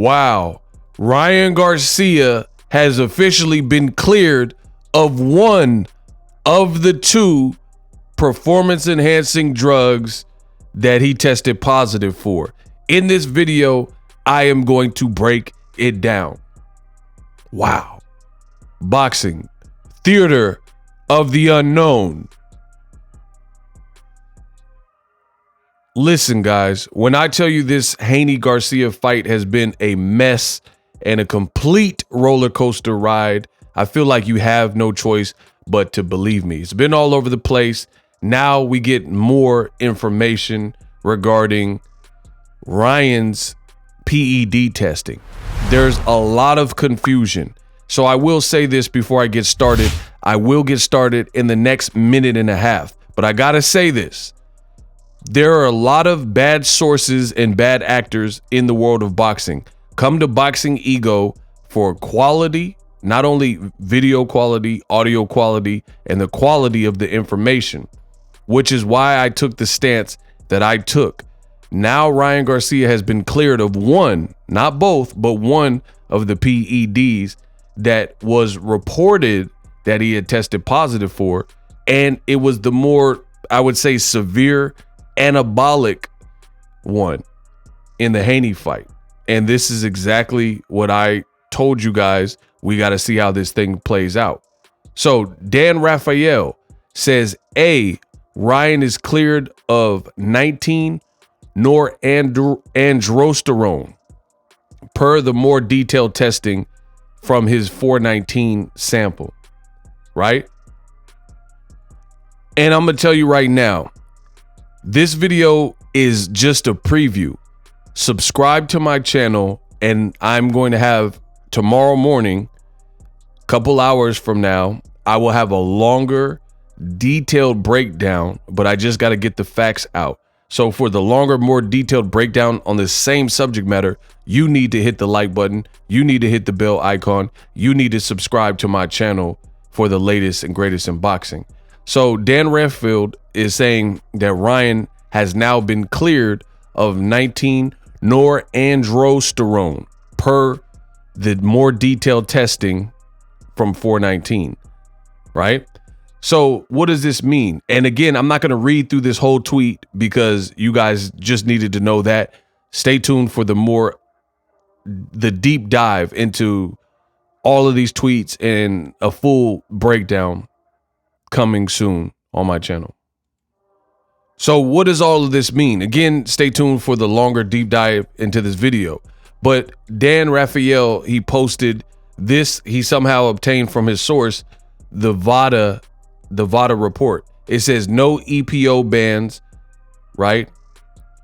Wow. Ryan Garcia has officially been cleared of one of the two performance-enhancing drugs that he tested positive for. In this video, I am going to break it down. Wow. Boxing, theater of the unknown. Listen, guys, when I tell you this Haney Garcia fight has been a mess and a complete roller coaster ride, I feel like you have no choice but to believe me. It's been all over the place. Now we get more information regarding Ryan's PED testing. There's a lot of confusion. So I will say this before I get started. I will get started in the next minute and a half, but I gotta say this. There are a lot of bad sources and bad actors in the world of boxing. Come to BOXINGEGO for quality, not only video quality, audio quality, and the quality of the information, which is why I took the stance that I took. Now Ryan Garcia has been cleared of one, not both, but one of the PEDs that was reported that he had tested positive for. And it was the more, I would say, severe anabolic one in the Haney fight. And this is exactly what I told you guys. We got to see how this thing plays out. So Dan Raphael says, Ryan is cleared of 19 NORANDROSTERONE per the more detailed testing from his 419 sample, right? And I'm going to tell you right now, this video is just a preview. Subscribe to my channel, and I'm going to have tomorrow morning, a couple hours from now, I will have a longer, detailed breakdown, but I just got to get the facts out. So for the longer, more detailed breakdown on the same subject matter, you need to hit the like button. You need to hit the bell icon. You need to subscribe to my channel for the latest and greatest in boxing. So Dan Raphael is saying that Ryan has now been cleared of 19 NORANDROSTERONE per the more detailed testing from 419, right? So what does this mean? And again, I'm not going to read through this whole tweet because you guys just needed to know that. Stay tuned for the deep dive into all of these tweets and a full breakdown coming soon on my channel. So what does all of this mean? Again, stay tuned for the longer deep dive into this video. But Dan Raphael, he posted this. He somehow obtained from his source the VADA report. It says no EPO bands, right,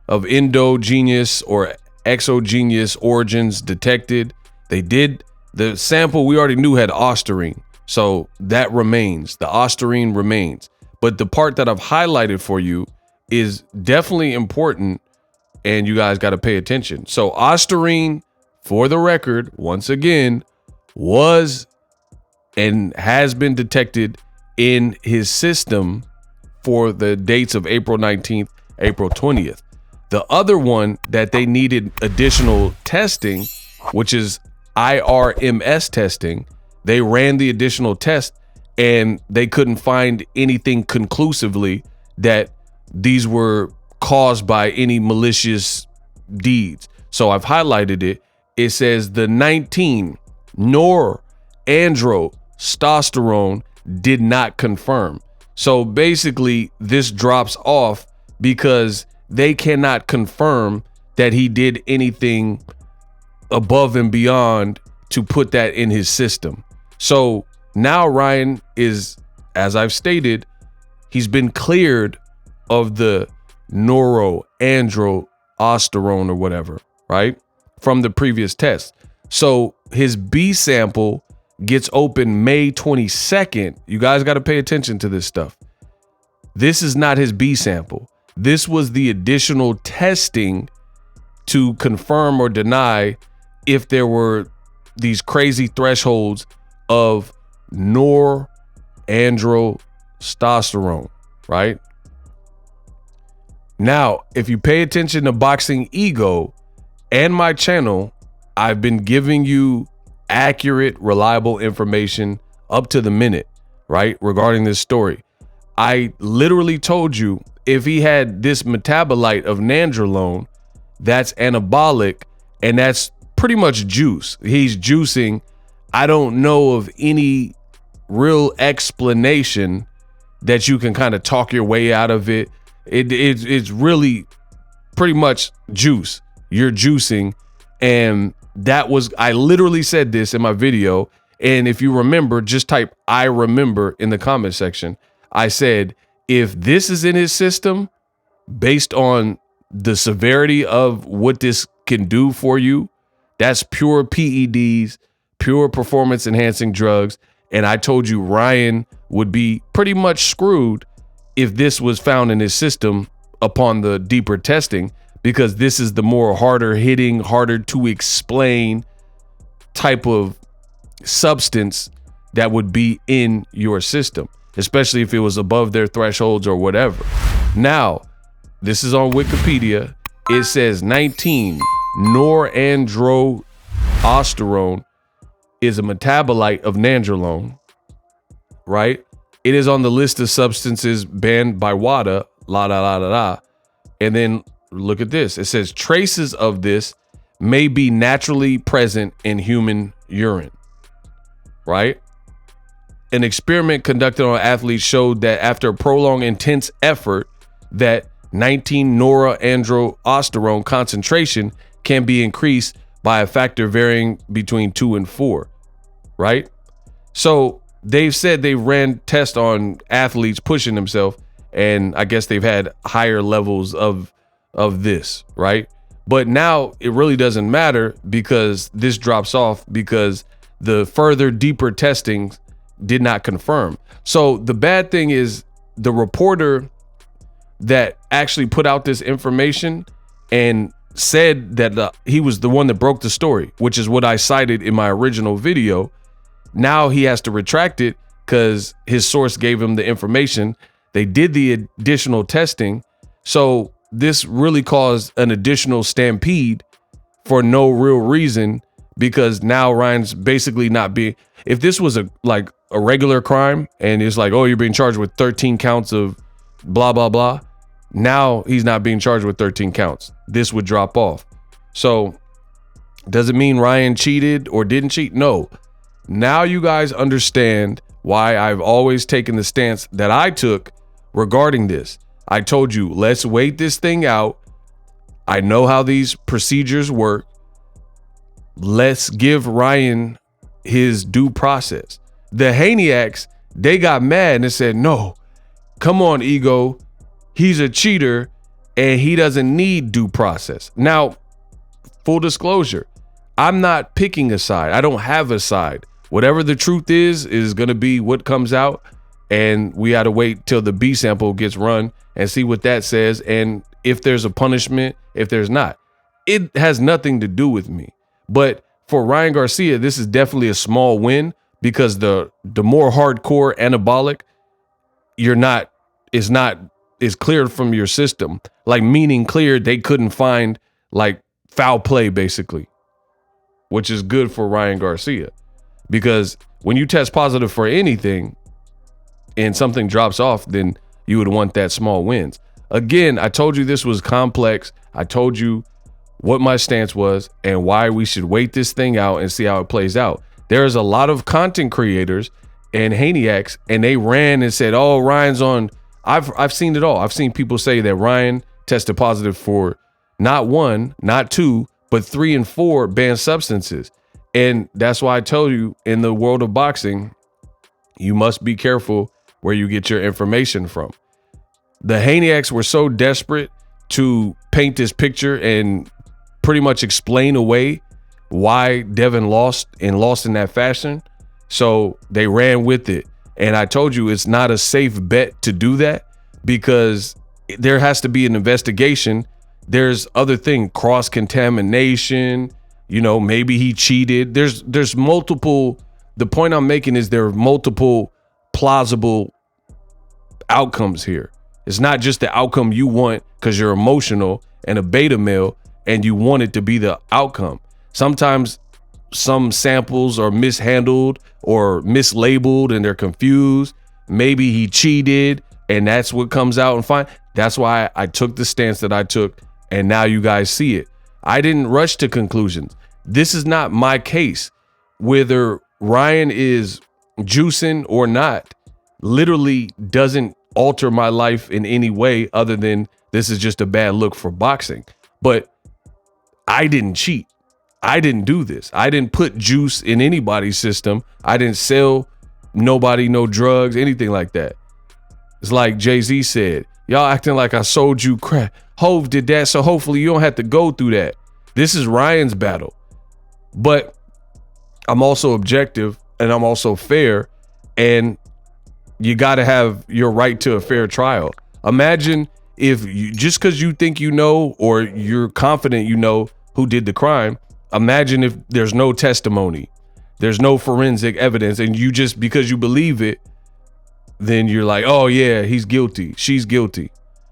of endogenous or exogenous origins detected. They did. The sample we already knew had ostarine. So that remains. The ostarine remains. But the part that I've highlighted for you is definitely important, and you guys got to pay attention. So ostarine, for the record, once again, was and has been detected in his system for the dates of April 19th, April 20th. The other one that they needed additional testing, which is IRMS testing, they ran the additional test and they couldn't find anything conclusively that these were caused by any malicious deeds. So I've highlighted it. It says the 19 NORANDROSTERONE did not confirm. So basically this drops off because they cannot confirm that he did anything above and beyond to put that in his system. So now Ryan is, as I've stated, he's been cleared of the NORANDROSTERONE or whatever, right, from the previous test. So his B sample gets open May 22nd. You guys got to pay attention to this stuff. This is not his B sample. This was the additional testing to confirm or deny if there were these crazy thresholds of NORANDROSTERONE, right? Now, if you pay attention to BOXINGEGO and my channel, I've been giving you accurate, reliable information up to the minute, right? Regarding this story. I literally told you if he had this metabolite of nandrolone, that's anabolic, and that's pretty much juice. He's juicing. I don't know of any real explanation that you can kind of talk your way out of it. It's really pretty much juice. You're juicing. And I literally said this in my video. And if you remember, just type "I remember" in the comment section. I said, if this is in his system, based on the severity of what this can do for you, that's pure PEDs, pure performance enhancing drugs. And I told you Ryan would be pretty much screwed if this was found in his system upon the deeper testing, because this is the more harder hitting, harder to explain type of substance that would be in your system, especially if it was above their thresholds or whatever. Now, this is on Wikipedia. It says 19 norandrosterone is a metabolite of nandrolone, right? It is on the list of substances banned by WADA, And then look at this. It says traces of this may be naturally present in human urine, right? An experiment conducted on athletes showed that after prolonged intense effort, that 19 norandrosterone concentration can be increased by a factor varying between 2 and 4, right? So they've said they ran tests on athletes pushing themselves, and I guess they've had higher levels of this, right? But now it really doesn't matter because this drops off because the further deeper testing did not confirm. So the bad thing is the reporter that actually put out this information and said that he was the one that broke the story, which is what I cited in my original video. Now he has to retract it because his source gave him the information. They did the additional testing. So this really caused an additional stampede for no real reason, because now Ryan's basically not being, if this was a regular crime and it's like, oh, you're being charged with 13 counts of blah, blah, blah. Now he's not being charged with 13 counts. This would drop off. So does it mean Ryan cheated or didn't cheat? No. Now you guys understand why I've always taken the stance that I took regarding this. I told you, let's wait this thing out. I know how these procedures work. Let's give Ryan his due process. The Haneyacks, they got mad and said, no, come on, Ego. He's a cheater and he doesn't need due process. Now, full disclosure, I'm not picking a side. I don't have a side. Whatever the truth is going to be what comes out. And we got to wait till the B sample gets run and see what that says. And if there's a punishment, if there's not, it has nothing to do with me. But for Ryan Garcia, this is definitely a small win, because the more hardcore anabolic is cleared from your system, like meaning cleared. They couldn't find like foul play basically, which is good for Ryan Garcia, because when you test positive for anything and something drops off, then you would want that small wins. Again, I told you this was complex. I told you what my stance was and why we should wait this thing out and see how it plays out. There's a lot of content creators and Haneyacks, and they ran and said, oh, Ryan's on. I've seen it all. I've seen people say that Ryan tested positive for not 1, not 2, but 3 and 4 banned substances. And that's why I tell you, in the world of boxing, you must be careful where you get your information from. The Haneyacks were so desperate to paint this picture and pretty much explain away why Devin lost in that fashion. So they ran with it. And I told you it's not a safe bet to do that, because there has to be an investigation. There's other thing, cross-contamination, maybe he cheated. There's multiple. The point I'm making is there are multiple plausible outcomes here. It's not just the outcome you want because you're emotional and a beta male and you want it to be the outcome. Sometimes some samples are mishandled or mislabeled and they're confused. Maybe he cheated and that's what comes out and fine. That's why I took the stance that I took, and now you guys see it. I didn't rush to conclusions. This is not my case. Whether Ryan is juicing or not literally doesn't alter my life in any way other than this is just a bad look for boxing. But I didn't cheat. I didn't do this. I didn't put juice in anybody's system. I didn't sell nobody no drugs, anything like that. It's like Jay-Z said, y'all acting like I sold you crack. Hove did that, so hopefully you don't have to go through that. This is Ryan's battle. But I'm also objective and I'm also fair, and you got to have your right to a fair trial. Imagine if you, just because you think you know or you're confident you know who did the crime, imagine if there's no testimony, there's no forensic evidence, and you just, because you believe it, then you're like, oh yeah, he's guilty, she's guilty.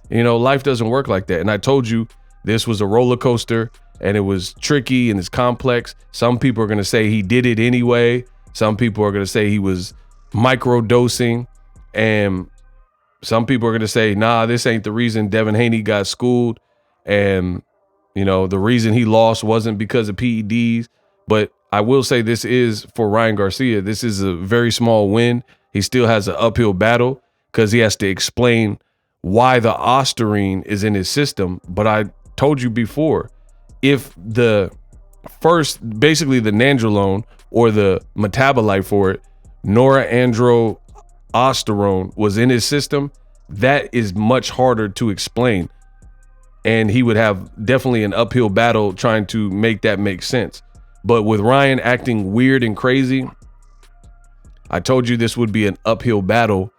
You know, life doesn't work like that. And I told you this was a roller coaster and it was tricky and it's complex. Some people are going to say he did it anyway. Some people are going to say he was microdosing, and some people are going to say, nah, this ain't the reason Devin Haney got schooled. And, you know, the reason he lost wasn't because of PEDs. But I will say this is, for Ryan Garcia, this is a very small win. He still has an uphill battle because he has to explain why the ostarine is in his system. But I told you before, if the first, basically the nandrolone or the metabolite for it, norandrosterone, was in his system, that is much harder to explain. And he would have definitely an uphill battle trying to make that make sense. But with Ryan acting weird and crazy, I told you this would be an uphill battle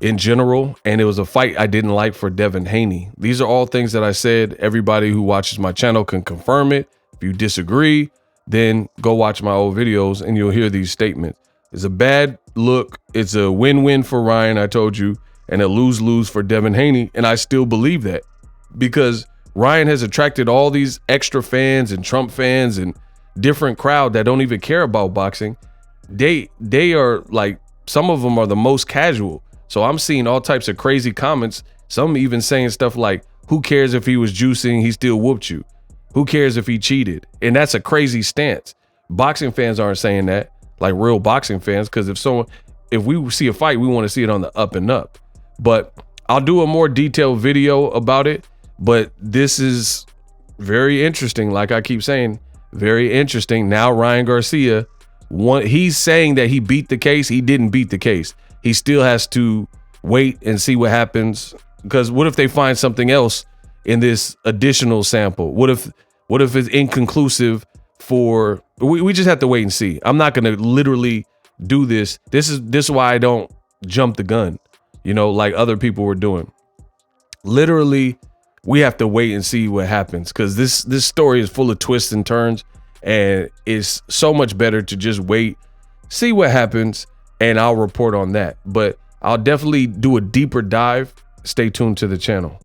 in general, and it was a fight I didn't like for Devin Haney. These are all things that I said. Everybody who watches my channel can confirm it. If you disagree, then go watch my old videos and you'll hear these statements. It's a bad look. It's a win-win for Ryan, I told you, and a lose-lose for Devin Haney. And I still believe that because Ryan has attracted all these extra fans and Trump fans and different crowd that don't even care about boxing. They are like, some of them are the most casual. So I'm seeing all types of crazy comments. Some even saying stuff like, who cares if he was juicing? He still whooped you. Who cares if he cheated? And that's a crazy stance. Boxing fans aren't saying that, like real boxing fans, because if we see a fight, we want to see it on the up and up. But I'll do a more detailed video about it. But this is very interesting. Like I keep saying, very interesting. Now Ryan Garcia, he's saying that he beat the case. He didn't beat the case. He still has to wait and see what happens, because what if they find something else in this additional sample? What if it's inconclusive for, we just have to wait and see. I'm not going to literally do this. This is why I don't jump the gun, you know, like other people were doing. Literally, we have to wait and see what happens, because this story is full of twists and turns, and it's so much better to just wait, see what happens, and I'll report on that. But I'll definitely do a deeper dive. Stay tuned to the channel.